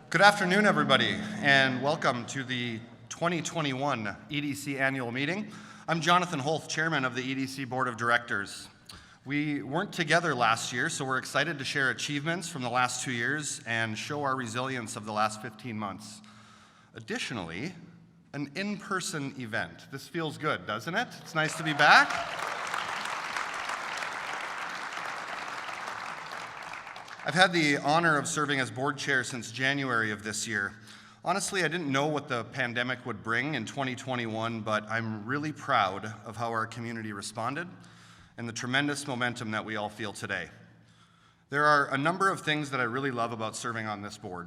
Good afternoon, everybody, and welcome to the 2021 EDC Annual Meeting. I'm Jonathan Holth, Chairman of the EDC Board of Directors. We weren't together last year, so we're excited to share achievements from the last 2 years and show our resilience of the last 15 months. Additionally, an in-person event. This feels good, doesn't it? It's nice to be back. I've had the honor of serving as board chair since January of this year. Honestly, I didn't know what the pandemic would bring in 2021, but I'm really proud of how our community responded and the tremendous momentum that we all feel today. There are a number of things that I really love about serving on this board,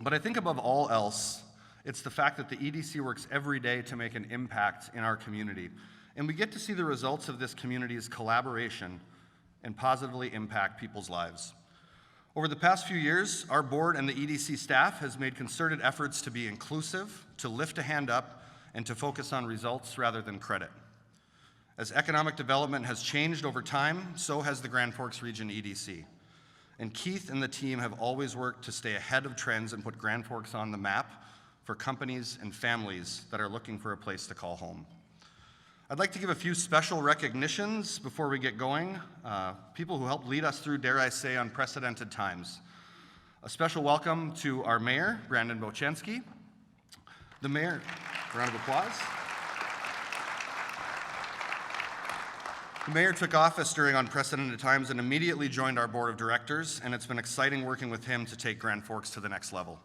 but I think above all else, it's the fact that the EDC works every day to make an impact in our community, and we get to see the results of this community's collaboration and positively impact people's lives. Over the past few years, our board and the EDC staff has made concerted efforts to be inclusive, to lift a hand up, and to focus on results rather than credit. As economic development has changed over time, so has the Grand Forks Region EDC. And Keith and the team have always worked to stay ahead of trends and put Grand Forks on the map for companies and families that are looking for a place to call home. I'd like to give a few special recognitions before we get going. People who helped lead us through, dare I say, unprecedented times. A special welcome to our mayor, Brandon Bochenski. The mayor, round of applause. The mayor took office during unprecedented times and immediately joined our board of directors, and it's been exciting working with him to take Grand Forks to the next level.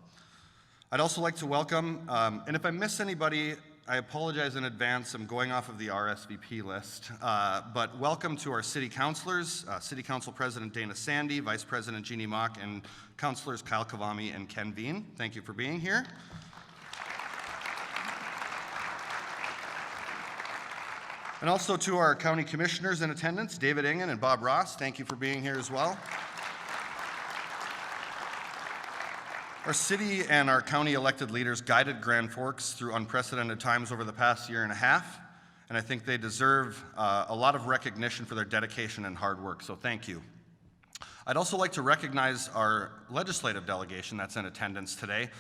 I'd also like to welcome, and if I miss anybody, I apologize in advance, I'm going off of the RSVP list, but welcome to our city councilors, City Council President Dana Sandy, Vice President Jeannie Mock, and councilors Kyle Kavami and Ken Veen. Thank you for being here. And also to our county commissioners in attendance, David Ingen and Bob Ross, thank you for being here as well. Our city and our county elected leaders guided Grand Forks through unprecedented times over the past year and a half, and I think they deserve a lot of recognition for their dedication and hard work, so thank you. I'd also like to recognize our legislative delegation that's in attendance today.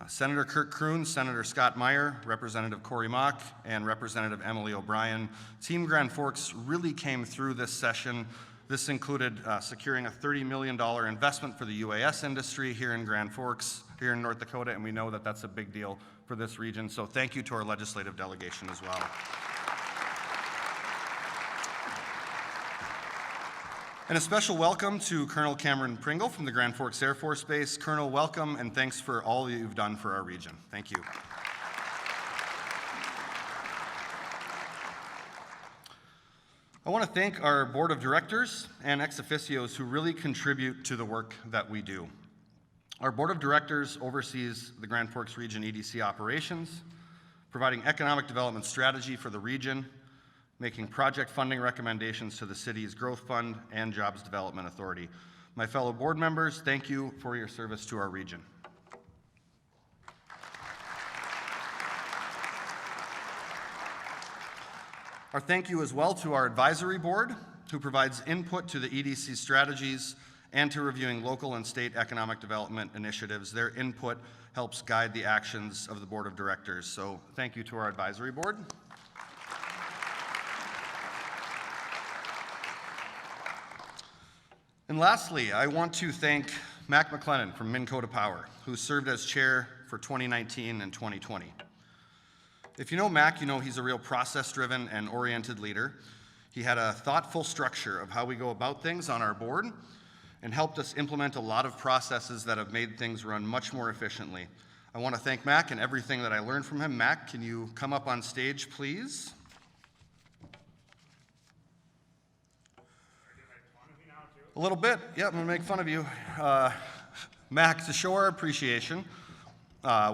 Senator Kirk Kroon, Senator Scott Meyer, Representative Corey Mock, and Representative Emily O'Brien. Team Grand Forks really came through this session. This included securing a $30 million investment for the UAS industry here in Grand Forks, here in North Dakota, and we know that that's a big deal for this region, so thank you to our legislative delegation as well. And a special welcome to Colonel Cameron Pringle from the Grand Forks Air Force Base. Colonel, welcome, and thanks for all you've done for our region. Thank you. I want to thank our board of directors and ex officios who really contribute to the work that we do. Our board of directors oversees the Grand Forks Region EDC operations, providing economic development strategy for the region, making project funding recommendations to the city's growth fund and jobs development authority. My fellow board members, thank you for your service to our region. Our thank you as well to our advisory board, who provides input to the EDC strategies and to reviewing local and state economic development initiatives. Their input helps guide the actions of the board of directors. So thank you to our advisory board. And lastly, I want to thank Mac McLennan from Minn Kota Power, who served as chair for 2019 and 2020. If you know Mac, you know he's a real process-driven and oriented leader. He had a thoughtful structure of how we go about things on our board and helped us implement a lot of processes that have made things run much more efficiently. I want to thank Mac and everything that I learned from him. Mac, can you come up on stage, please? A little bit. Yeah, I'm going to make fun of you. Mac, to show our appreciation,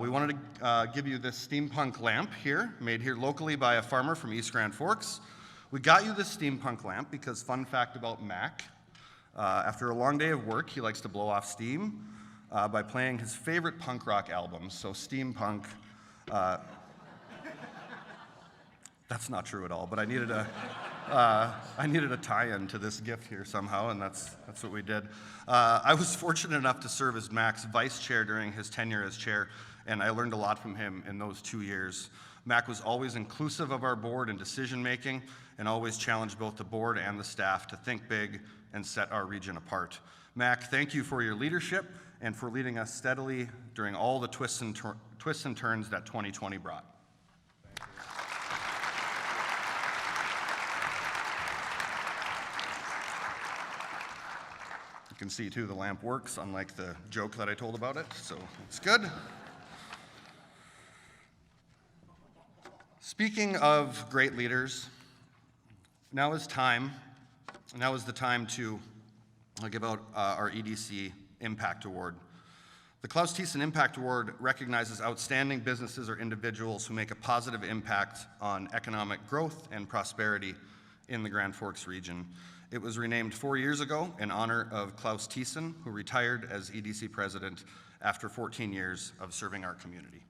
we wanted to give you this steampunk lamp here, made here locally by a farmer from East Grand Forks. We got you this steampunk lamp because, fun fact about Mac, after a long day of work, he likes to blow off steam by playing his favorite punk rock albums, so steampunk. That's not true at all, but I needed a I needed a tie-in to this gift here somehow, and that's what we did. I was fortunate enough to serve as Mac's vice chair during his tenure as chair, and I learned a lot from him in those 2 years. Mac was always inclusive of our board in decision-making and always challenged both the board and the staff to think big and set our region apart. Mac, thank you for your leadership and for leading us steadily during all the twists and turns that 2020 brought. You can see too the lamp works, unlike the joke that I told about it, so it's good. Speaking of great leaders, now is the time to give out our EDC Impact Award. The Klaus Thiessen Impact Award recognizes outstanding businesses or individuals who make a positive impact on economic growth and prosperity in the Grand Forks region. It was renamed 4 years ago in honor of Klaus Thiessen, who retired as EDC president after 14 years of serving our community.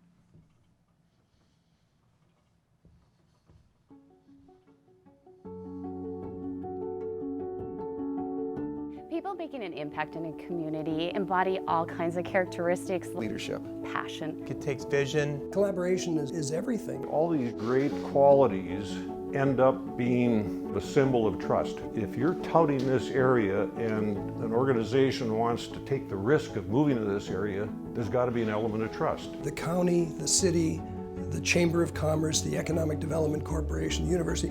People making an impact in a community embody all kinds of characteristics. Leadership. Passion. It takes vision. Collaboration is everything. All these great qualities end up being the symbol of trust. If you're touting this area and an organization wants to take the risk of moving to this area, there's got to be an element of trust. The county, the city, the Chamber of Commerce, the Economic Development Corporation, the university,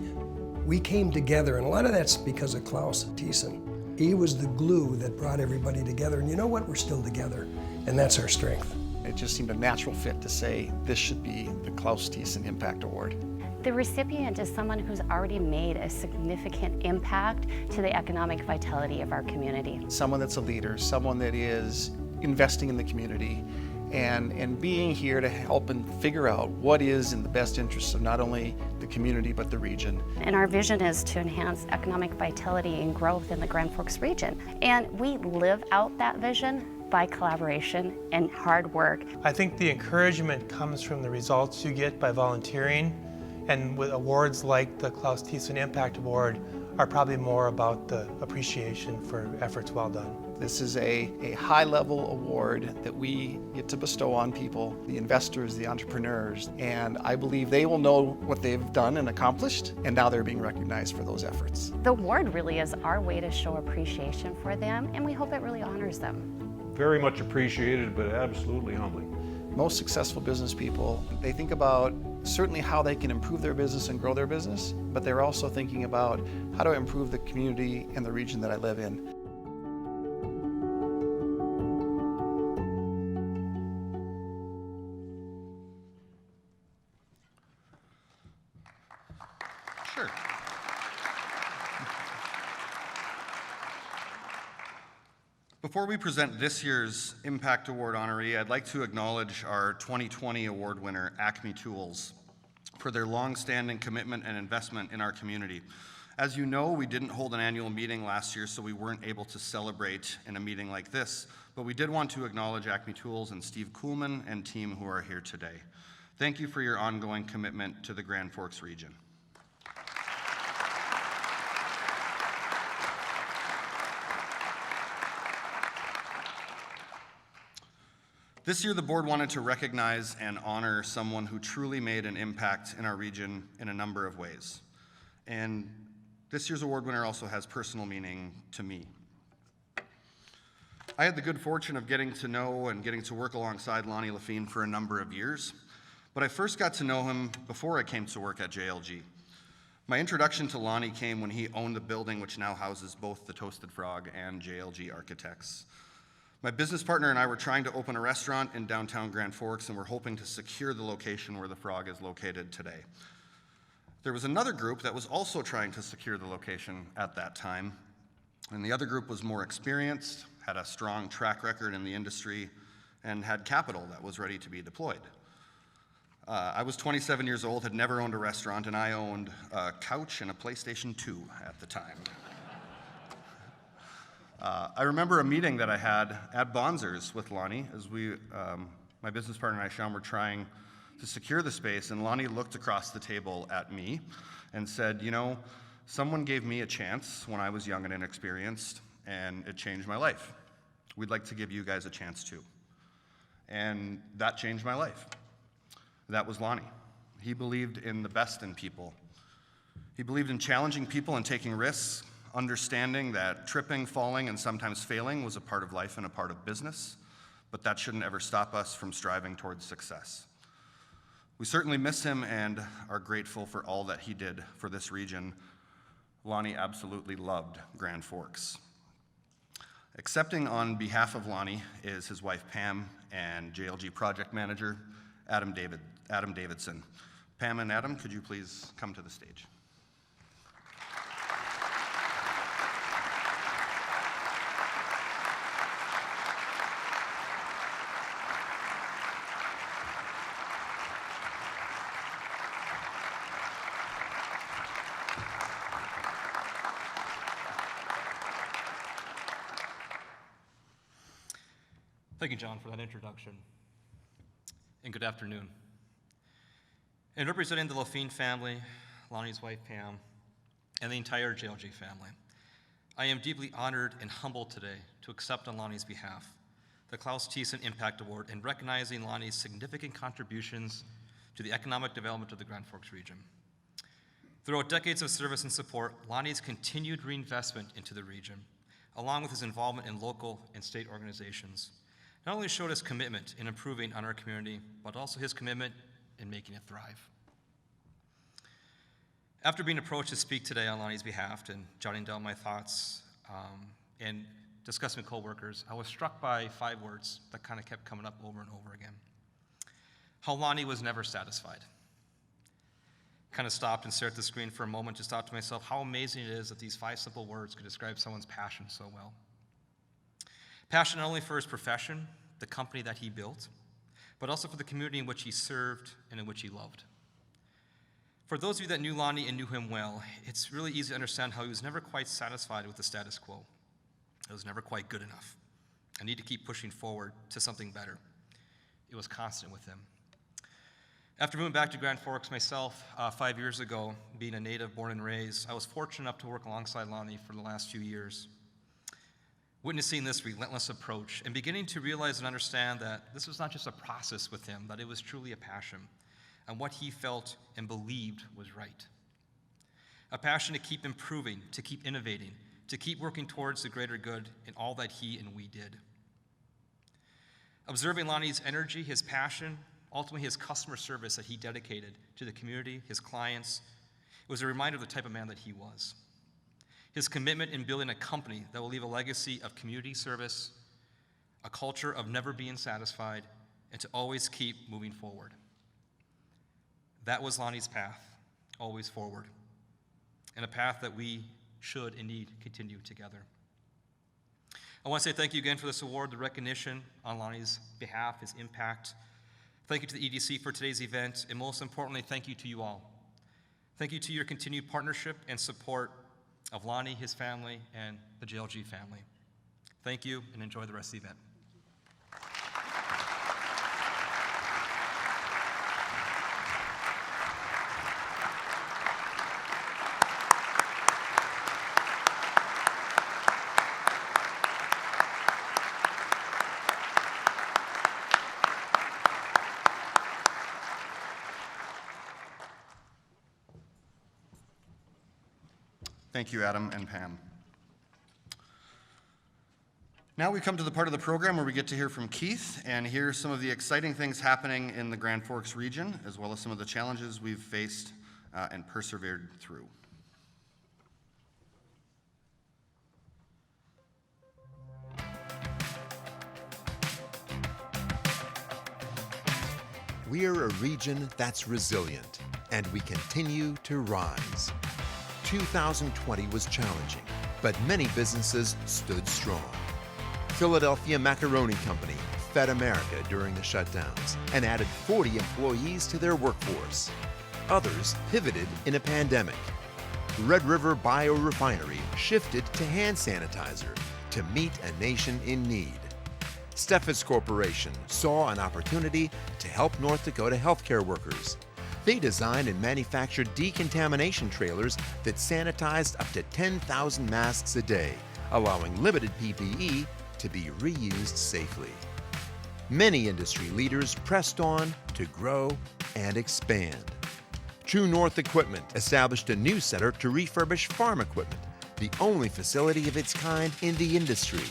we came together, and a lot of that's because of Klaus Thiessen. He was the glue that brought everybody together, and you know what? We're still together, and that's our strength. It just seemed a natural fit to say this should be the Klaus Thiessen Impact Award. The recipient is someone who's already made a significant impact to the economic vitality of our community. Someone that's a leader, someone that is investing in the community and being here to help and figure out what is in the best interests of not only the community but the region. And our vision is to enhance economic vitality and growth in the Grand Forks region. And we live out that vision by collaboration and hard work. I think the encouragement comes from the results you get by volunteering, and with awards like the Klaus Thiessen Impact Award are probably more about the appreciation for efforts well done. This is a high-level award that we get to bestow on people, the investors, the entrepreneurs, and I believe they will know what they've done and accomplished, and now they're being recognized for those efforts. The award really is our way to show appreciation for them, and we hope it really honors them. Very much appreciated, but absolutely humbling. Most successful business people, they think about certainly how they can improve their business and grow their business, but they're also thinking about how do I improve the community and the region that I live in. Sure. Before we present this year's Impact Award honoree, I'd like to acknowledge our 2020 award winner, Acme Tools, for their long-standing commitment and investment in our community. As you know, we didn't hold an annual meeting last year, so we weren't able to celebrate in a meeting like this, but we did want to acknowledge Acme Tools and Steve Kuhlman and team who are here today. Thank you for your ongoing commitment to the Grand Forks region. This year, the board wanted to recognize and honor someone who truly made an impact in our region in a number of ways. And this year's award winner also has personal meaning to me. I had the good fortune of getting to know and getting to work alongside Lonnie Lafine for a number of years, but I first got to know him before I came to work at JLG. My introduction to Lonnie came when he owned the building which now houses both the Toasted Frog and JLG Architects. My business partner and I were trying to open a restaurant in downtown Grand Forks, and we're hoping to secure the location where the Frog is located today. There was another group that was also trying to secure the location at that time, and the other group was more experienced, had a strong track record in the industry, and had capital that was ready to be deployed. I was 27 years old, had never owned a restaurant, and I owned a couch and a PlayStation 2 at the time. I remember a meeting that I had at Bonzer's with Lonnie as my business partner and I, Sean, were trying to secure the space, and Lonnie looked across the table at me and said, you know, Someone gave me a chance when I was young and inexperienced, and it changed my life. We'd like to give you guys a chance too. And that changed my life. That was Lonnie. He believed in the best in people. He believed in challenging people and taking risks, understanding that tripping, falling, and sometimes failing was a part of life and a part of business, but that shouldn't ever stop us from striving towards success. We certainly miss him and are grateful for all that he did for this region. Lonnie absolutely loved Grand Forks. Accepting on behalf of Lonnie is his wife Pam and JLG project manager Adam Davidson. Pam and Adam, could you please come to the stage? Thank you, John, for that introduction. And good afternoon. In representing the Lafine family, Lonnie's wife Pam, and the entire JLG family, I am deeply honored and humbled today to accept on Lonnie's behalf the Klaus Thiessen Impact Award in recognizing Lonnie's significant contributions to the economic development of the Grand Forks region. Throughout decades of service and support, Lonnie's continued reinvestment into the region, along with his involvement in local and state organizations, not only showed his commitment in improving on our community, but also his commitment in making it thrive. After being approached to speak today on Lonnie's behalf and jotting down my thoughts and discussing with coworkers, I was struck by 5 words that kind of kept coming up over and over again. How Lonnie was never satisfied. Kind of stopped and stared at the screen for a moment, just thought to myself how amazing it is that these 5 simple words could describe someone's passion so well. Passion not only for his profession, the company that he built, but also for the community in which he served and in which he loved. For those of you that knew Lonnie and knew him well, it's really easy to understand how he was never quite satisfied with the status quo. It was never quite good enough. I need to keep pushing forward to something better. It was constant with him. After moving back to Grand Forks myself 5 years ago, being a native born and raised, I was fortunate enough to work alongside Lonnie for the last few years. Witnessing this relentless approach and beginning to realize and understand that this was not just a process with him, that it was truly a passion and what he felt and believed was right. A passion to keep improving, to keep innovating, to keep working towards the greater good in all that he and we did. Observing Lonnie's energy, his passion, ultimately his customer service that he dedicated to the community, his clients, it was a reminder of the type of man that he was. His commitment in building a company that will leave a legacy of community service, a culture of never being satisfied, and to always keep moving forward. That was Lonnie's path, always forward, and a path that we should indeed continue together. I want to say thank you again for this award, the recognition on Lonnie's behalf, his impact. Thank you to the EDC for today's event, and most importantly, thank you to you all. Thank you to your continued partnership and support of Lonnie, his family, and the JLG family. Thank you, and enjoy the rest of the event. Thank you, Adam and Pam. Now we come to the part of the program where we get to hear from Keith and hear some of the exciting things happening in the Grand Forks region, as well as some of the challenges we've faced and persevered through. We're a region that's resilient, and we continue to rise. 2020 was challenging, but many businesses stood strong. Philadelphia Macaroni Company fed America during the shutdowns and added 40 employees to their workforce. Others pivoted in a pandemic. Red River Biorefinery shifted to hand sanitizer to meet a nation in need. Steffes Corporation saw an opportunity to help North Dakota healthcare workers. They design and manufacture decontamination trailers that sanitized up to 10,000 masks a day, allowing limited PPE to be reused safely. Many industry leaders pressed on to grow and expand. True North Equipment established a new center to refurbish farm equipment, the only facility of its kind in the industry.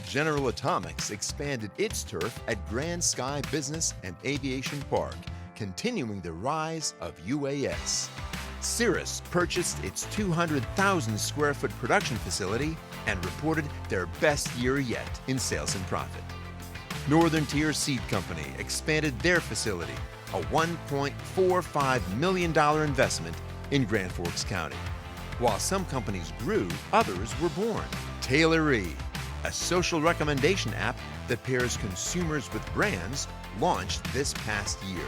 General Atomics expanded its turf at Grand Sky Business and Aviation Park, continuing the rise of UAS. Cirrus purchased its 200,000 square foot production facility and reported their best year yet in sales and profit. Northern Tier Seed Company expanded their facility, a $1.45 million investment in Grand Forks County. While some companies grew, others were born. Tailoree, a social recommendation app that pairs consumers with brands, launched this past year.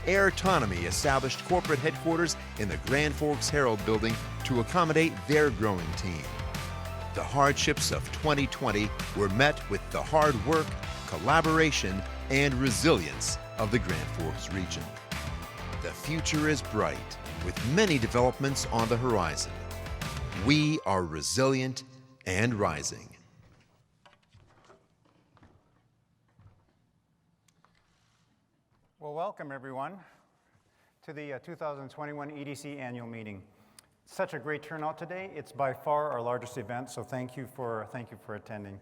Airtonomy established corporate headquarters in the Grand Forks Herald building to accommodate their growing team. The hardships of 2020 were met with the hard work, collaboration, and resilience of the Grand Forks region. The future is bright, with many developments on the horizon. We are resilient and rising. Well, welcome everyone to the 2021 EDC annual meeting. Such a great turnout today. It's by far our largest event, so thank you for attending.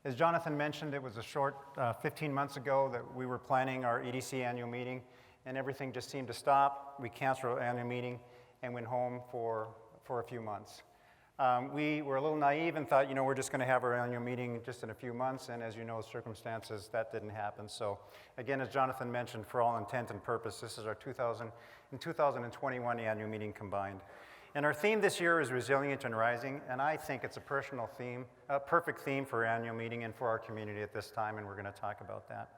As Jonathan mentioned, it was a short 15 months ago that we were planning our EDC annual meeting, and everything just seemed to stop. We canceled our annual meeting and went home for a few months. We were a little naive and thought, we're just going to have our annual meeting just in a few months, and as you know, circumstances, that didn't happen. So again, as Jonathan mentioned, for all intent and purpose, this is our 2021 annual meeting combined. And our theme this year is Resilient and Rising, and I think it's a personal theme, a perfect theme for our annual meeting and for our community at this time, and we're going to talk about that.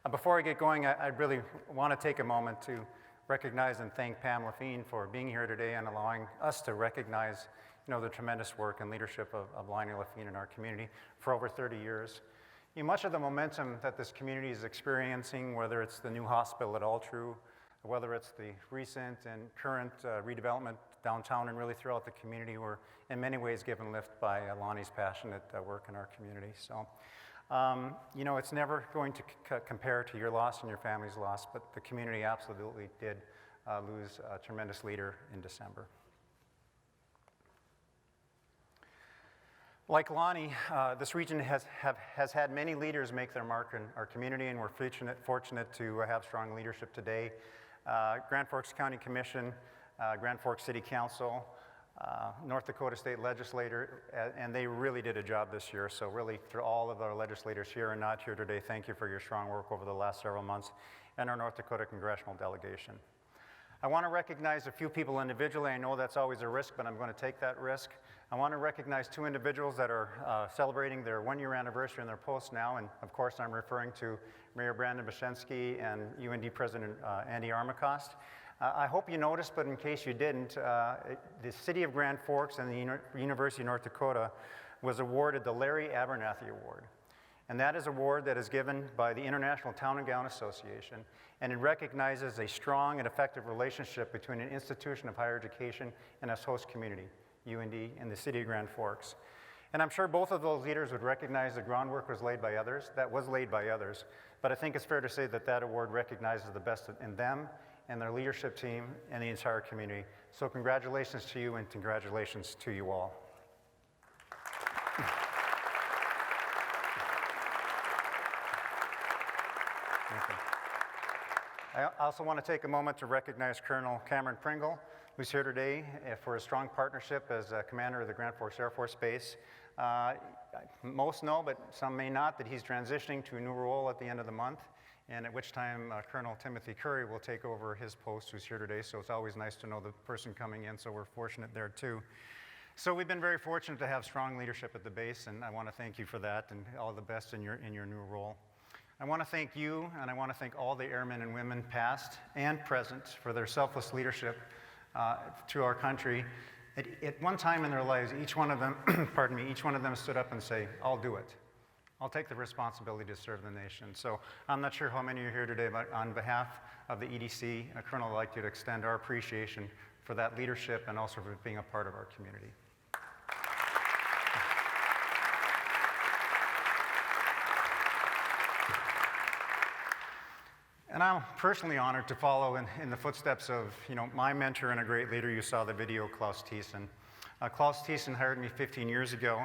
Before I get going, I really want to take a moment to recognize and thank Pam Lafine for being here today and allowing us to recognize the tremendous work and leadership of Lonnie Lafine in our community for over 30 years. Much of the momentum that this community is experiencing, whether it's the new hospital at Altru, whether it's the recent and current redevelopment downtown and really throughout the community, were in many ways given lift by Lonnie's passionate work in our community. So, it's never going to compare to your loss and your family's loss, but the community absolutely did lose a tremendous leader in December. Like Lonnie, this region has had many leaders make their mark in our community, and we're fortunate to have strong leadership today. Grand Forks County Commission, Grand Forks City Council, North Dakota State Legislature, and they really did a job this year. So really, through all of our legislators here and not here today, thank you for your strong work over the last several months, and our North Dakota Congressional Delegation. I want to recognize a few people individually. I know that's always a risk, but I'm going to take that risk. I want to recognize two individuals that are celebrating their one-year anniversary in their post now, and of course I'm referring to Mayor Brandon Bashensky and UND President Andy Armacost. I hope you noticed, but in case you didn't, the City of Grand Forks and the University of North Dakota was awarded the Larry Abernathy Award. And that is an award that is given by the International Town and Gown Association, and it recognizes a strong and effective relationship between an institution of higher education and its host community, UND, and the City of Grand Forks. And I'm sure both of those leaders would recognize the groundwork was laid by others, but I think it's fair to say that that award recognizes the best in them and their leadership team and the entire community. So congratulations to you, and congratulations to you all. I also want to take a moment to recognize Colonel Cameron Pringle, who's here today for his strong partnership as commander of the Grand Forks Air Force Base. Most know, but some may not, that he's transitioning to a new role at the end of the month, and at which time Colonel Timothy Curry will take over his post, who's here today. So it's always nice to know the person coming in, so we're fortunate there too. So we've been very fortunate to have strong leadership at the base, and I want to thank you for that, and all the best in your new role. I want to thank you, and I want to thank all the airmen and women, past and present, for their selfless leadership to our country. At one time in their lives, each one of them, each one of them stood up and say, "I'll do it. I'll take the responsibility to serve the nation. So I'm not sure how many are here today, but on behalf of the EDC, Colonel, I'd like to extend our appreciation for that leadership and also for being a part of our community. And I'm personally honored to follow in the footsteps of my mentor and a great leader. You saw the video, Klaus Thiessen. Klaus Thiessen hired me 15 years ago,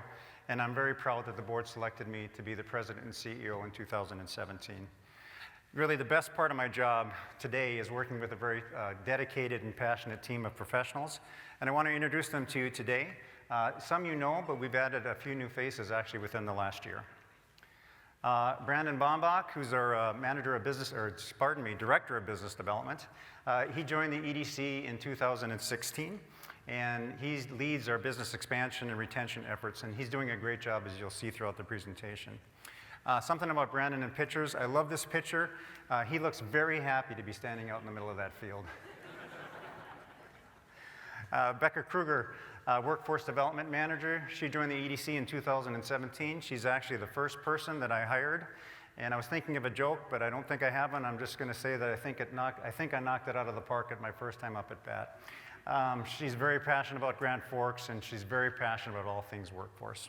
and I'm very proud that the board selected me to be the president and CEO in 2017. Really, the best part of my job today is working with a very dedicated and passionate team of professionals, and I want to introduce them to you today. Some you know, but we've added a few new faces actually within the last year. Brandon Bombach, who's our Director of Business Development. He joined the EDC in 2016, and he leads our business expansion and retention efforts, and he's doing a great job, as you'll see throughout the presentation. Something about Brandon in pictures. I love this picture. He looks very happy to be standing out in the middle of that field. Becca Kruger, Workforce Development Manager. She joined the EDC in 2017. She's actually the first person that I hired. And I was thinking of a joke, but I don't think I have one. I'm just going to say that I think I knocked it out of the park at my first time up at bat. She's very passionate about Grand Forks, and she's very passionate about all things workforce.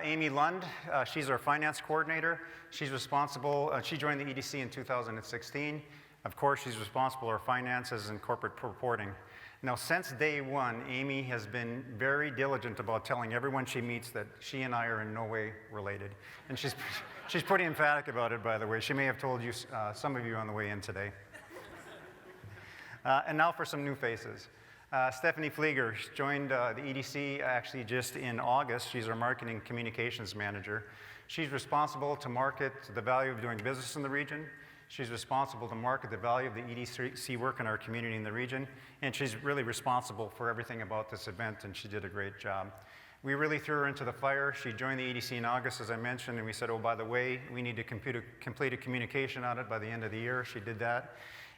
Amy Lund, she's our finance coordinator. She's responsible, she joined the EDC in 2016. Of course, she's responsible for our finances and corporate reporting. Now, since day one, Amy has been very diligent about telling everyone she meets that she and I are in no way related. And she's pretty emphatic about it, by the way. She may have told you, some of you on the way in today. And now for some new faces. Stephanie Flieger joined the EDC actually just in August. She's our Marketing Communications Manager. She's responsible to market the value of doing business in the region. She's responsible to market the value of the EDC work in our community in the region, and she's really responsible for everything about this event, and she did a great job. We really threw her into the fire. She joined the EDC in August, as I mentioned, and we said, oh, by the way, we need to complete a communication audit by the end of the year. She did that.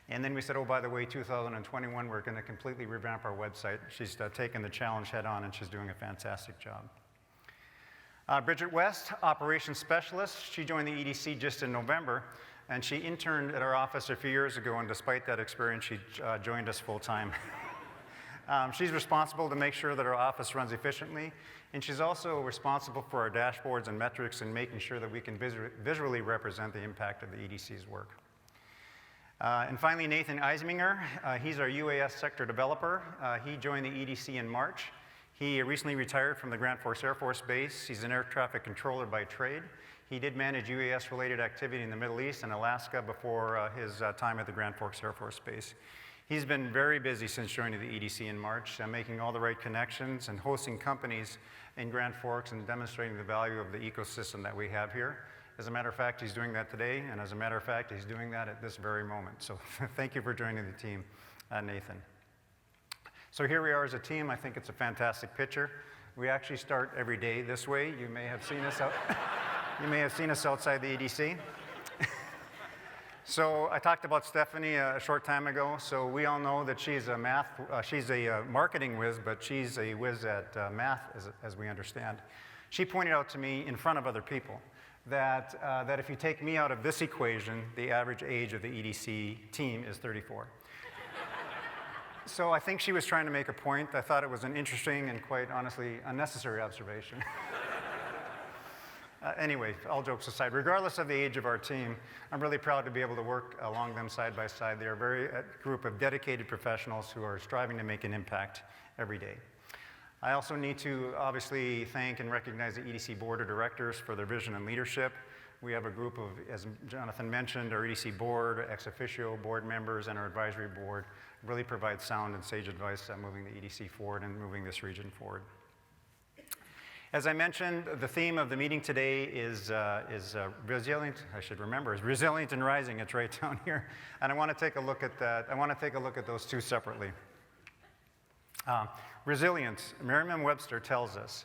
And then we said, oh, by the way, 2021, we're going to completely revamp our website. She's taken the challenge head on, and she's doing a fantastic job. Bridget West, Operations Specialist. She joined the EDC just in November, and she interned at our office a few years ago, and despite that experience, she joined us full-time. She's responsible to make sure that our office runs efficiently, and she's also responsible for our dashboards and metrics and making sure that we can visually represent the impact of the EDC's work. And finally, Nathan Eisminger. He's our UAS sector developer. He joined the EDC in March. He recently retired from the Grand Forks Air Force Base. He's an air traffic controller by trade. He did manage UAS-related activity in the Middle East and Alaska before his time at the Grand Forks Air Force Base. He's been very busy since joining the EDC in March, making all the right connections and hosting companies in Grand Forks and demonstrating the value of the ecosystem that we have here. As a matter of fact, he's doing that today, and as a matter of fact, he's doing that at this very moment. So thank you for joining the team, Nathan. So here we are as a team. I think it's a fantastic picture. We actually start every day this way. You may have seen us out. You may have seen us outside the EDC. So I talked about Stephanie a short time ago. So we all know that she's a marketing whiz, but she's a whiz at math, as we understand. She pointed out to me in front of other people that if you take me out of this equation, the average age of the EDC team is 34. So I think she was trying to make a point. I thought it was an interesting and quite honestly unnecessary observation. Anyway, all jokes aside, regardless of the age of our team, I'm really proud to be able to work along them side by side. They're a very group of dedicated professionals who are striving to make an impact every day. I also need to obviously thank and recognize the EDC Board of Directors for their vision and leadership. We have a group of, as Jonathan mentioned, our EDC Board, ex officio board members, and our advisory board really provide sound and sage advice on moving the EDC forward and moving this region forward. As I mentioned, the theme of the meeting today is resilient, I should remember, is resilient and rising. It's right down here. And I want to take a look at that. I want to take a look at those two separately. Resilience, Merriam-Webster tells us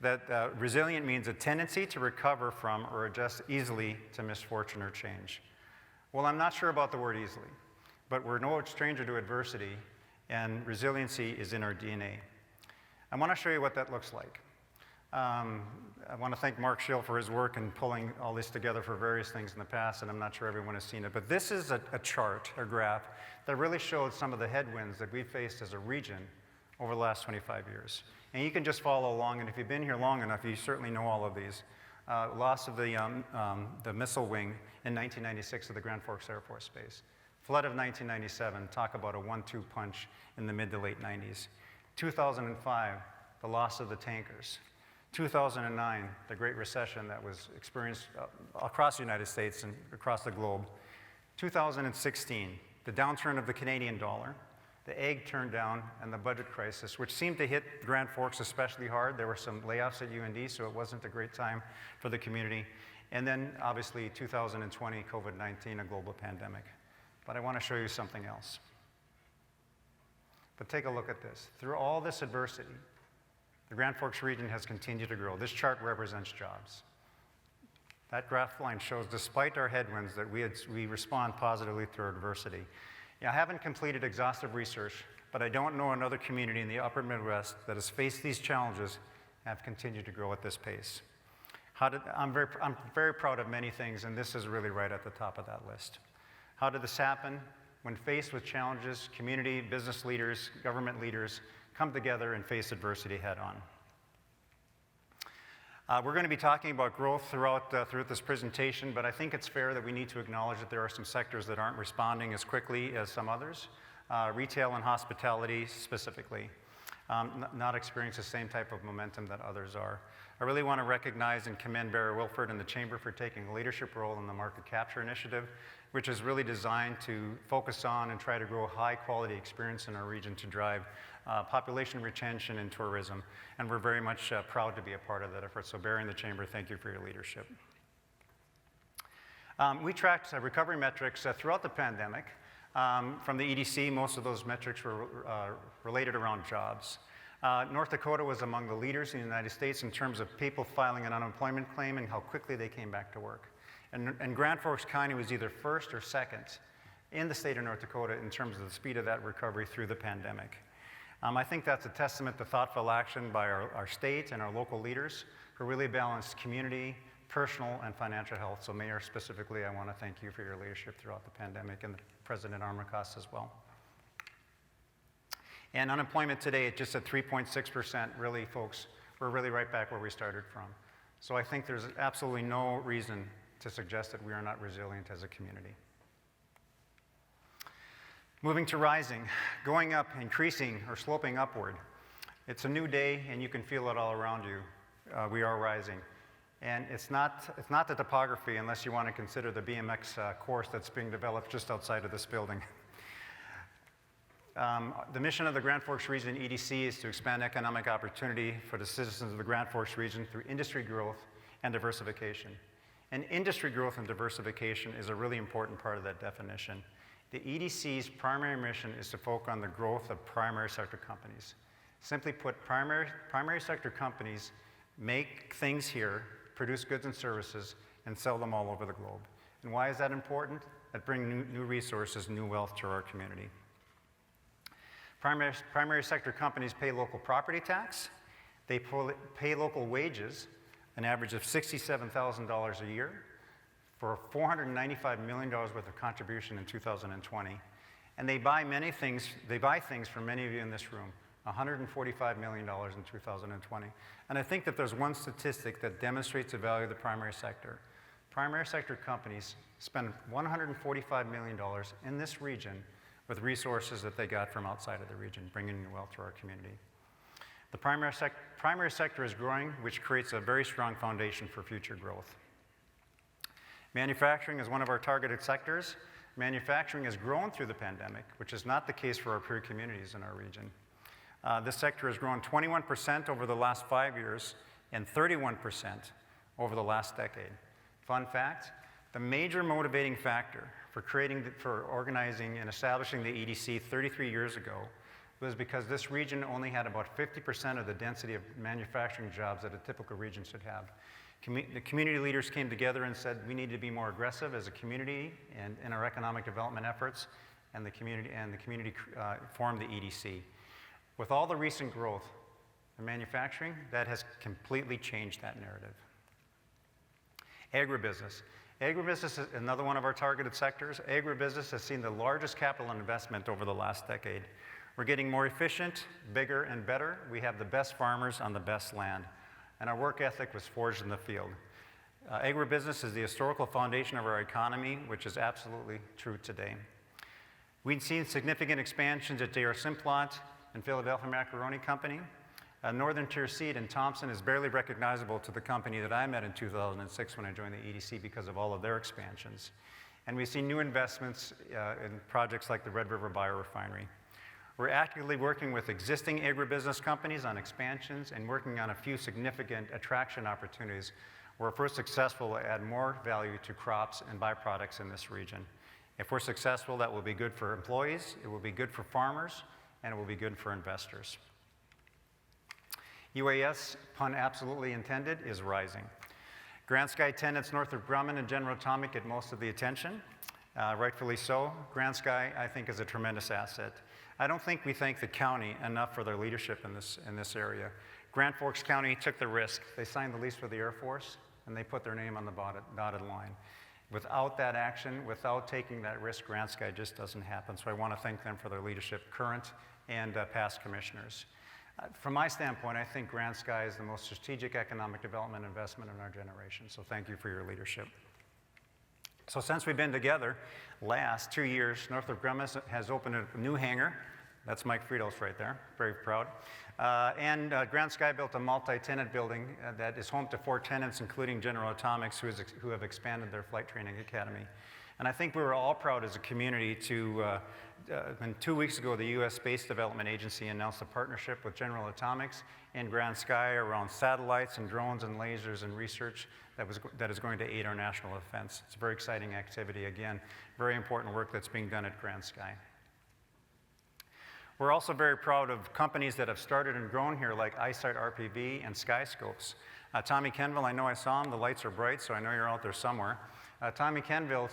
that resilient means a tendency to recover from or adjust easily to misfortune or change. Well, I'm not sure about the word easily, but we're no stranger to adversity, and resiliency is in our DNA. I want to show you what that looks like. I want to thank Mark Schill for his work in pulling all this together for various things in the past, and I'm not sure everyone has seen it. But this is a chart, a graph, that really shows some of the headwinds that we've faced as a region over the last 25 years. And you can just follow along, and if you've been here long enough, you certainly know all of these. Loss of the missile wing in 1996 of the Grand Forks Air Force Base. Flood of 1997, talk about a 1-2 punch in the mid to late 90s. 2005, the loss of the tankers. 2009, the Great Recession that was experienced across the United States and across the globe. 2016, the downturn of the Canadian dollar, the egg turned down, and the budget crisis, which seemed to hit Grand Forks especially hard. There were some layoffs at UND, so it wasn't a great time for the community. And then, obviously, 2020, COVID-19, a global pandemic. But I want to show you something else. But take a look at this. Through all this adversity, the Grand Forks region has continued to grow. This chart represents jobs. That graph line shows, despite our headwinds, that we respond positively to our adversity. I haven't completed exhaustive research, but I don't know another community in the upper Midwest that has faced these challenges and have continued to grow at this pace. I'm very proud of many things, and this is really right at the top of that list. How did this happen? When faced with challenges, community, business leaders, government leaders come together and face adversity head on. We're going to be talking about growth throughout this presentation, but I think it's fair that we need to acknowledge that there are some sectors that aren't responding as quickly as some others. Retail and hospitality specifically, not experiencing the same type of momentum that others are. I really want to recognize and commend Barry Wilford and the Chamber for taking a leadership role in the Market Capture Initiative, which is really designed to focus on and try to grow high quality experience in our region to drive population retention and tourism. And we're very much proud to be a part of that effort. So Barry and the Chamber, thank you for your leadership. We tracked recovery metrics throughout the pandemic. From the EDC, most of those metrics were related around jobs. North Dakota was among the leaders in the United States in terms of people filing an unemployment claim and how quickly they came back to work. And Grand Forks County was either first or second in the state of North Dakota in terms of the speed of that recovery through the pandemic. I think that's a testament to thoughtful action by our state and our local leaders who really balanced community, personal, and financial health. So Mayor, specifically, I want to thank you for your leadership throughout the pandemic, and President Armacost as well. And unemployment today, just at 3.6%, really, folks, we're really right back where we started from. So I think there's absolutely no reason to suggest that we are not resilient as a community. Moving to rising, going up, increasing, or sloping upward. It's a new day, and you can feel it all around you. We are rising. And it's not the topography, unless you want to consider the BMX course that's being developed just outside of this building. The mission of the Grand Forks Region EDC is to expand economic opportunity for the citizens of the Grand Forks region through industry growth and diversification. And industry growth and diversification is a really important part of that definition. The EDC's primary mission is to focus on the growth of primary sector companies. Simply put, primary sector companies make things here, produce goods and services, and sell them all over the globe. And why is that important? That brings new resources, new wealth to our community. Primary sector companies pay local property tax. They pay local wages, an average of $67,000 a year, for $495 million worth of contribution in 2020. And they buy things from many of you in this room, $145 million in 2020. And I think that there's one statistic that demonstrates the value of the primary sector. Primary sector companies spend $145 million in this region with resources that they got from outside of the region, bringing new wealth to our community. The primary sector is growing, which creates a very strong foundation for future growth. Manufacturing is one of our targeted sectors. Manufacturing has grown through the pandemic, which is not the case for our peer communities in our region. This sector has grown 21% over the last 5 years and 31% over the last decade. Fun fact, the major motivating factor for organizing and establishing the EDC 33 years ago was because this region only had about 50% of the density of manufacturing jobs that a typical region should have. The community leaders came together and said we need to be more aggressive as a community and in our economic development efforts, and the community formed the EDC. With all the recent growth, and manufacturing, that has completely changed that narrative. Agribusiness. Agribusiness is another one of our targeted sectors. Agribusiness has seen the largest capital investment over the last decade. We're getting more efficient, bigger, and better. We have the best farmers on the best land, and our work ethic was forged in the field. Agribusiness is the historical foundation of our economy, which is absolutely true today. We've seen significant expansions at J.R. Simplot and Philadelphia Macaroni Company. Northern Tier Seed in Thompson is barely recognizable to the company that I met in 2006 when I joined the EDC because of all of their expansions. And we've seen new investments in projects like the Red River Biorefinery. We're actively working with existing agribusiness companies on expansions and working on a few significant attraction opportunities where if we're successful, we'll add more value to crops and byproducts in this region. If we're successful, that will be good for employees, it will be good for farmers, and it will be good for investors. UAS, pun absolutely intended, is rising. Grand Sky tenants Northrop Grumman and General Atomic get most of the attention, rightfully so. Grand Sky, I think, is a tremendous asset. I don't think we thank the county enough for their leadership in this area. Grand Forks County took the risk. They signed the lease with the Air Force, and they put their name on the dotted line. Without that action, without taking that risk, Grand Sky just doesn't happen. So I want to thank them for their leadership, current and past commissioners. From my standpoint, I think Grand Sky is the most strategic economic development investment in our generation. So thank you for your leadership. So since we've been together, last 2 years, Northrop Grumman has opened a new hangar. That's Mike Friedos right there, very proud. And Grand Sky built a multi-tenant building that is home to 4 tenants, including General Atomics, who have expanded their flight training academy. And I think we were all proud as a community to, when 2 weeks ago, the U.S. Space Development Agency announced a partnership with General Atomics and Grand Sky around satellites and drones and lasers and research that is going to aid our national defense. It's a very exciting activity. Again, very important work that's being done at Grand Sky. We're also very proud of companies that have started and grown here, like Eyesight RPV and Skyscopes. Tommy Kenville, I know I saw him. The lights are bright, so I know you're out there somewhere. Tommy Kenville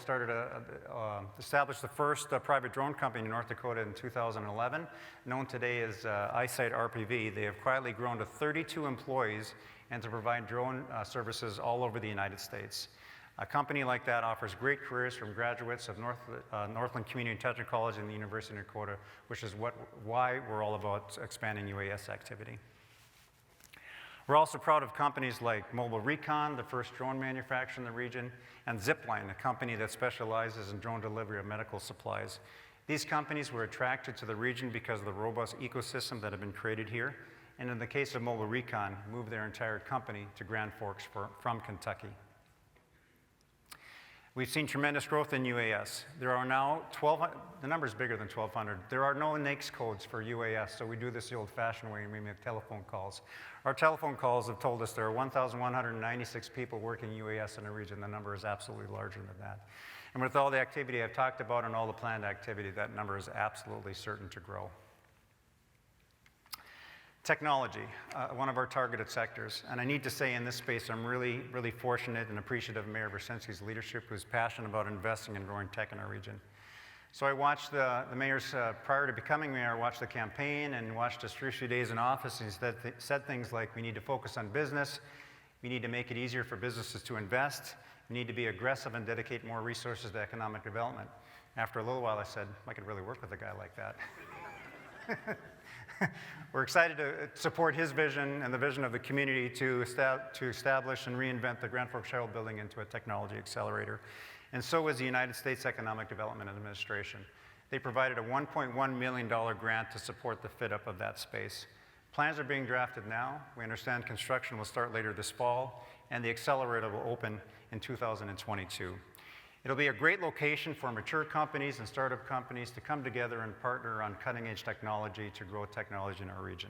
established the first private drone company in North Dakota in 2011, known today as Eyesight RPV. They have quietly grown to 32 employees and to provide drone services all over the United States. A company like that offers great careers from graduates of Northland Community Technical College and the University of Dakota, which is why we're all about expanding UAS activity. We're also proud of companies like Mobile Recon, the first drone manufacturer in the region, and Zipline, a company that specializes in drone delivery of medical supplies. These companies were attracted to the region because of the robust ecosystem that have been created here, and in the case of Mobile Recon, moved their entire company to Grand Forks from Kentucky. We've seen tremendous growth in UAS. There are now the number is bigger than 1,200. There are no NAICS codes for UAS, so we do this the old-fashioned way and we make telephone calls. Our telephone calls have told us there are 1,196 people working UAS in the region. The number is absolutely larger than that. And with all the activity I've talked about and all the planned activity, that number is absolutely certain to grow. Technology, one of our targeted sectors. And I need to say in this space, I'm really, really fortunate and appreciative of Mayor Brzezinski's leadership, who's passionate about investing in growing tech in our region. So I watched the mayor's, prior to becoming mayor, I watched the campaign and watched his first few days in office, and he said things like, we need to focus on business, we need to make it easier for businesses to invest, we need to be aggressive and dedicate more resources to economic development. After a little while, I said, I could really work with a guy like that. We're excited to support his vision and the vision of the community to establish and reinvent the Grand Forks Herald Building into a technology accelerator. And so is the United States Economic Development Administration. They provided a $1.1 million grant to support the fit-up of that space. Plans are being drafted now. We understand construction will start later this fall, and the accelerator will open in 2022. It'll be a great location for mature companies and startup companies to come together and partner on cutting-edge technology to grow technology in our region.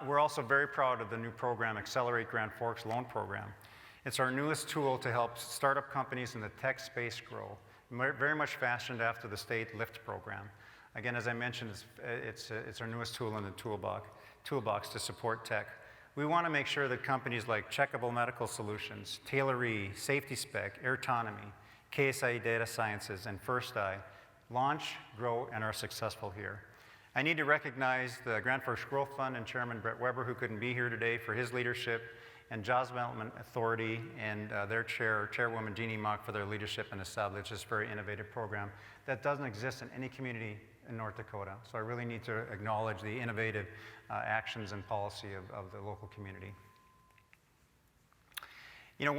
We're also very proud of the new program, Accelerate Grand Forks Loan Program. It's our newest tool to help startup companies in the tech space grow, very much fashioned after the state LIFT program. Again, as I mentioned, it's our newest tool in the toolbox to support tech. We want to make sure that companies like Checkable Medical Solutions, Taylor-E, Safety Spec, Airtonomy, KSI Data Sciences, and First Eye launch, grow, and are successful here. I need to recognize the Grand Forks Growth Fund and Chairman Brett Weber, who couldn't be here today, for his leadership, and Jobs Development Authority and their Chairwoman Jeannie Mock, for their leadership in establishing this very innovative program that doesn't exist in any community in North Dakota. So I really need to acknowledge the innovative actions and policy of the local community. You know,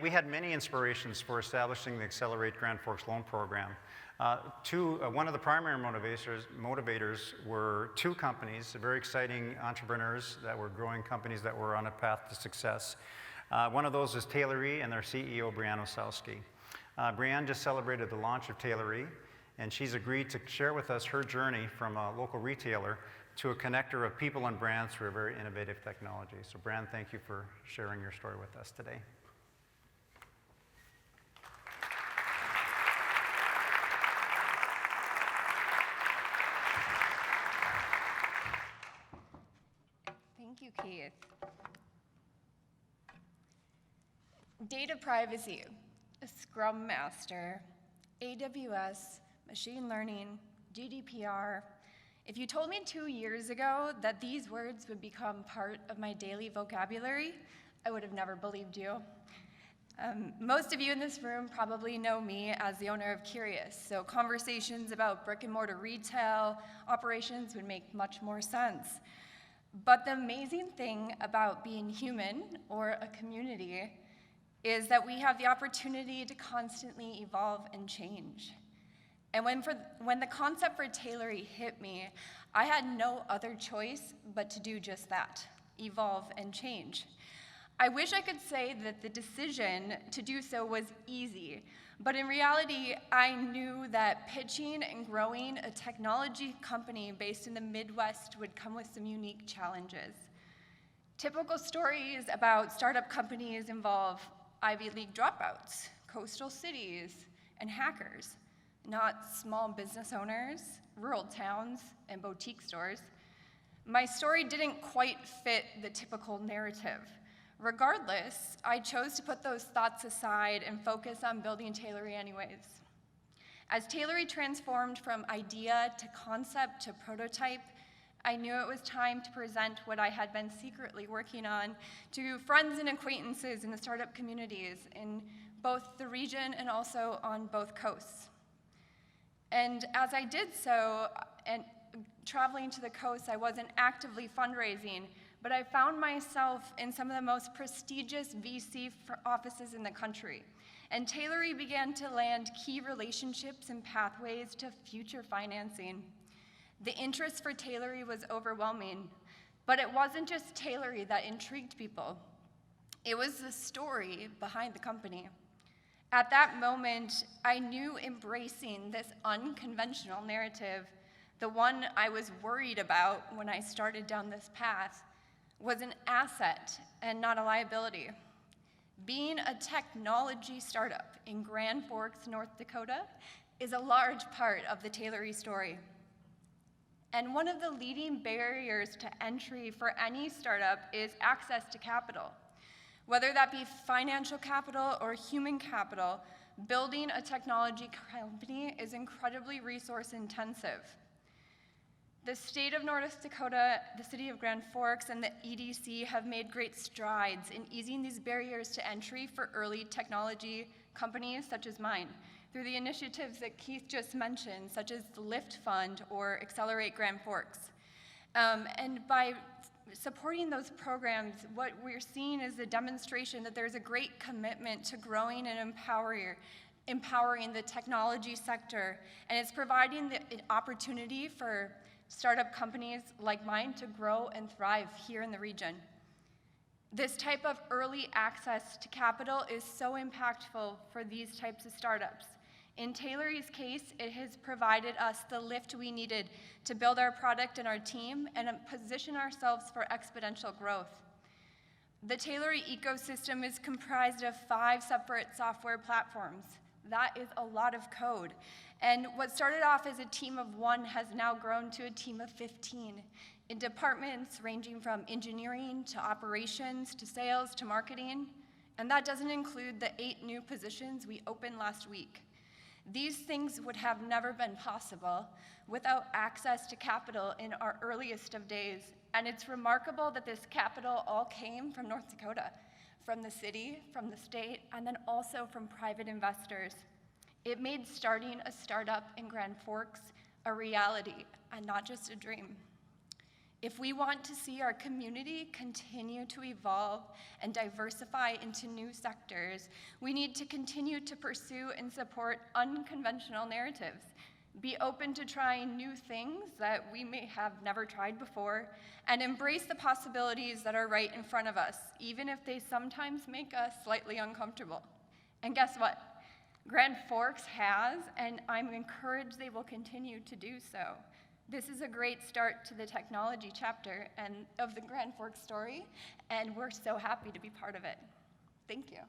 we had many inspirations for establishing the Accelerate Grand Forks Loan Program. One of the primary motivators were two companies, very exciting entrepreneurs that were growing companies that were on a path to success. One of those is Taylory and their CEO, Brianne Osowski. Brianne just celebrated the launch of Taylory, and she's agreed to share with us her journey from a local retailer to a connector of people and brands through a very innovative technology. So Brianne, thank you for sharing your story with us today. Thank you, Keith. Data privacy, a Scrum Master, AWS, machine learning, GDPR. If you told me 2 years ago that these words would become part of my daily vocabulary, I would have never believed you. Most of you in this room probably know me as the owner of Curious, so conversations about brick and mortar retail operations would make much more sense. But the amazing thing about being human or a community is that we have the opportunity to constantly evolve and change. And when the concept for Taylory hit me, I had no other choice but to do just that, evolve and change. I wish I could say that the decision to do so was easy, but in reality, I knew that pitching and growing a technology company based in the Midwest would come with some unique challenges. Typical stories about startup companies involve Ivy League dropouts, coastal cities, and hackers, not small business owners, rural towns, and boutique stores. My story didn't quite fit the typical narrative. Regardless, I chose to put those thoughts aside and focus on building Taylory anyways. As Taylory transformed from idea to concept to prototype, I knew it was time to present what I had been secretly working on to friends and acquaintances in the startup communities in both the region and also on both coasts. And as I did so, and traveling to the coast, I wasn't actively fundraising, but I found myself in some of the most prestigious VC offices in the country. And Taylory began to land key relationships and pathways to future financing. The interest for Taylory was overwhelming, but it wasn't just Taylory that intrigued people. It was the story behind the company. At that moment, I knew embracing this unconventional narrative, the one I was worried about when I started down this path, was an asset and not a liability. Being a technology startup in Grand Forks, North Dakota, is a large part of the Taylory story. And one of the leading barriers to entry for any startup is access to capital. Whether that be financial capital or human capital, building a technology company is incredibly resource intensive. The state of North Dakota, the city of Grand Forks, and the EDC have made great strides in easing these barriers to entry for early technology companies such as mine through the initiatives that Keith just mentioned, such as the LIFT Fund or Accelerate Grand Forks. And by supporting those programs, what we're seeing is a demonstration that there's a great commitment to growing and empowering the technology sector, and it's providing the opportunity for startup companies like mine to grow and thrive here in the region. This type of early access to capital is so impactful for these types of startups. In Taylory's case, it has provided us the lift we needed to build our product and our team and position ourselves for exponential growth. The Taylory ecosystem is comprised of 5 separate software platforms. That is a lot of code. And what started off as a team of 1 has now grown to a team of 15 in departments ranging from engineering to operations to sales to marketing. And that doesn't include the 8 new positions we opened last week. These things would have never been possible without access to capital in our earliest of days. And it's remarkable that this capital all came from North Dakota, from the city, from the state, and then also from private investors. It made starting a startup in Grand Forks a reality and not just a dream. If we want to see our community continue to evolve and diversify into new sectors, we need to continue to pursue and support unconventional narratives, be open to trying new things that we may have never tried before, and embrace the possibilities that are right in front of us, even if they sometimes make us slightly uncomfortable. And guess what? Grand Forks has, and I'm encouraged they will continue to do so. This is a great start to the technology chapter and of the Grand Forks story, and we're so happy to be part of it. Thank you.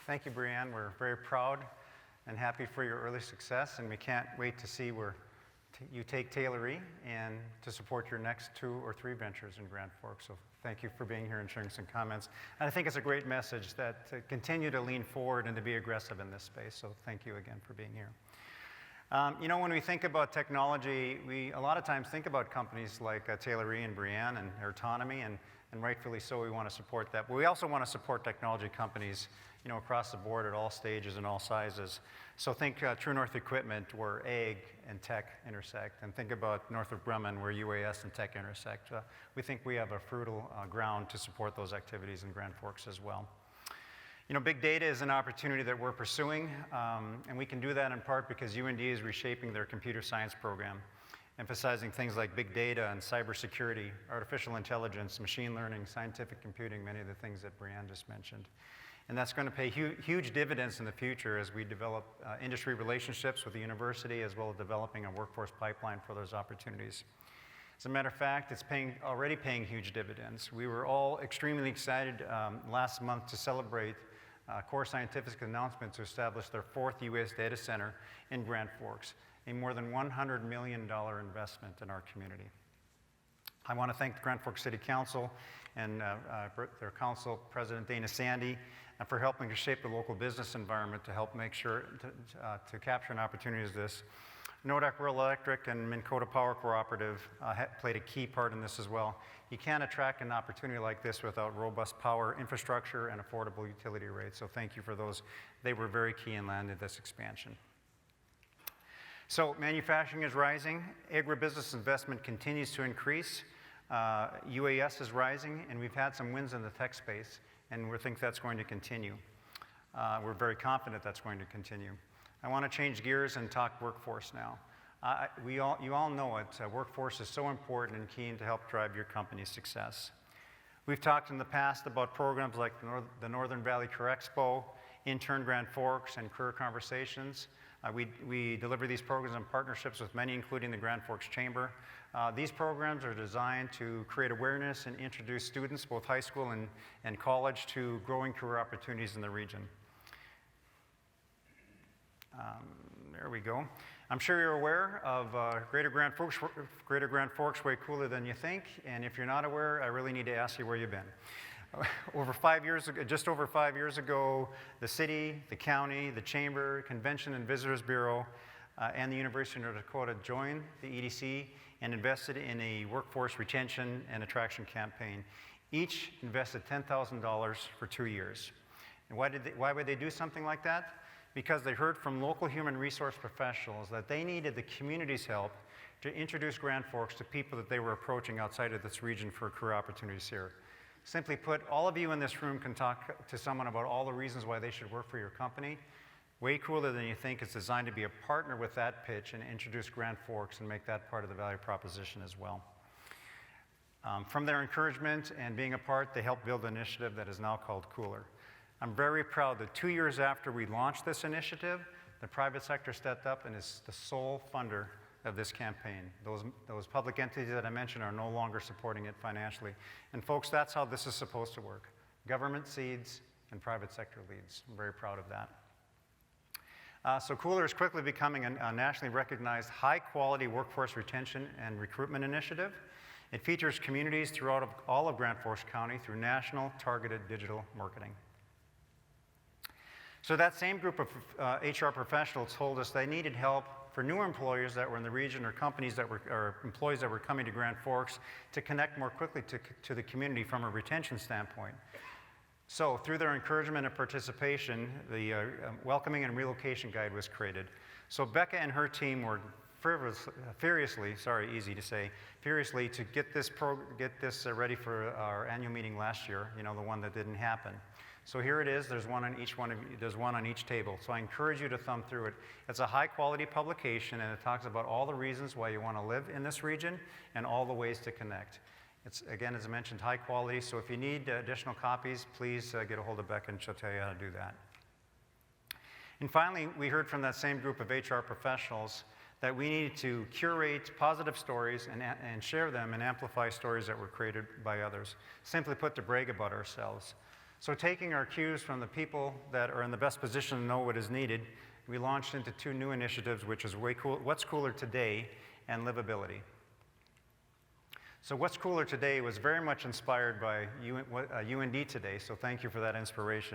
Thank you, Brianne. We're very proud and happy for your early success, and we can't wait to see where you take Taylorie and to support your next 2 or 3 ventures in Grand Forks. So thank you for being here and sharing some comments. And I think it's a great message that to continue to lean forward and to be aggressive in this space. So thank you again for being here. You know, when we think about technology, we a lot of times think about companies like Taylorie and Brianne and their autonomy, and rightfully so, we want to support that. But we also want to support technology companies, you know, across the board at all stages and all sizes. So think True North Equipment, where ag and tech intersect, and think about Northrop Grumman, where UAS and tech intersect. We think we have a fertile ground to support those activities in Grand Forks as well. You know, big data is an opportunity that we're pursuing, and we can do that in part because UND is reshaping their computer science program, emphasizing things like big data and cybersecurity, artificial intelligence, machine learning, scientific computing, many of the things that Brianne just mentioned. And that's going to pay huge dividends in the future as we develop industry relationships with the university, as well as developing a workforce pipeline for those opportunities. As a matter of fact, it's already paying huge dividends. We were all extremely excited last month to celebrate Core Scientific's announcement to establish their 4th U.S. data center in Grand Forks, a more than $100 million investment in our community. I want to thank the Grand Forks City Council and their council president, Dana Sandy, for helping to shape the local business environment to help make sure to capture an opportunity as this. Nodak Rural Electric and Minn Kota Power Cooperative played a key part in this as well. You can't attract an opportunity like this without robust power infrastructure and affordable utility rates, so thank you for those. They were very key in landing this expansion. So manufacturing is rising, agribusiness investment continues to increase, UAS is rising, and we've had some wins in the tech space, and we think that's going to continue. We're very confident that's going to continue. I want to change gears and talk workforce now. You all know it, workforce is so important and key to help drive your company's success. We've talked in the past about programs like the Northern Valley Career Expo, Intern Grand Forks, and Career Conversations. We deliver these programs in partnerships with many, including the Grand Forks Chamber. These programs are designed to create awareness and introduce students, both high school and college, to growing career opportunities in the region. There we go. I'm sure you're aware of Greater Grand Forks way cooler than you think, and if you're not aware, I really need to ask you where you've been. Just over 5 years ago, the city, the county, the chamber, Convention and Visitors Bureau, and the University of North Dakota joined the EDC and invested in a workforce retention and attraction campaign. Each invested $10,000 for 2 years. And why would they do something like that? Because they heard from local human resource professionals that they needed the community's help to introduce Grand Forks to people that they were approaching outside of this region for career opportunities here. Simply put, all of you in this room can talk to someone about all the reasons why they should work for your company. Way cooler than you think. It's designed to be a partner with that pitch and introduce Grand Forks and make that part of the value proposition as well. From their encouragement and being a part, they helped build an initiative that is now called Cooler. I'm very proud that 2 years after we launched this initiative, the private sector stepped up and is the sole funder of this campaign. Those public entities that I mentioned are no longer supporting it financially. And folks, that's how this is supposed to work. Government seeds and private sector leads. I'm very proud of that. So Cooler is quickly becoming a nationally recognized high-quality workforce retention and recruitment initiative. It features communities throughout all of Grand Forks County through national targeted digital marketing. So that same group of HR professionals told us they needed help for newer employers that were in the region or companies that were, or employees that were coming to Grand Forks to connect more quickly to the community from a retention standpoint. So through their encouragement and participation, the Welcoming and Relocation Guide was created. So Becca and her team worked furiously to get this ready for our annual meeting last year, you know, the one that didn't happen. So here it is, there's one on each table. So I encourage you to thumb through it. It's a high quality publication and it talks about all the reasons why you want to live in this region and all the ways to connect. It's, again, as I mentioned, high quality, so if you need additional copies, please get a hold of Becca and she'll tell you how to do that. And finally, we heard from that same group of HR professionals that we needed to curate positive stories and share them and amplify stories that were created by others. Simply put, to brag about ourselves. So taking our cues from the people that are in the best position to know what is needed, we launched into two new initiatives, which is What's Cooler Today and Livability. So What's Cooler Today was very much inspired by UND Today, so thank you for that inspiration.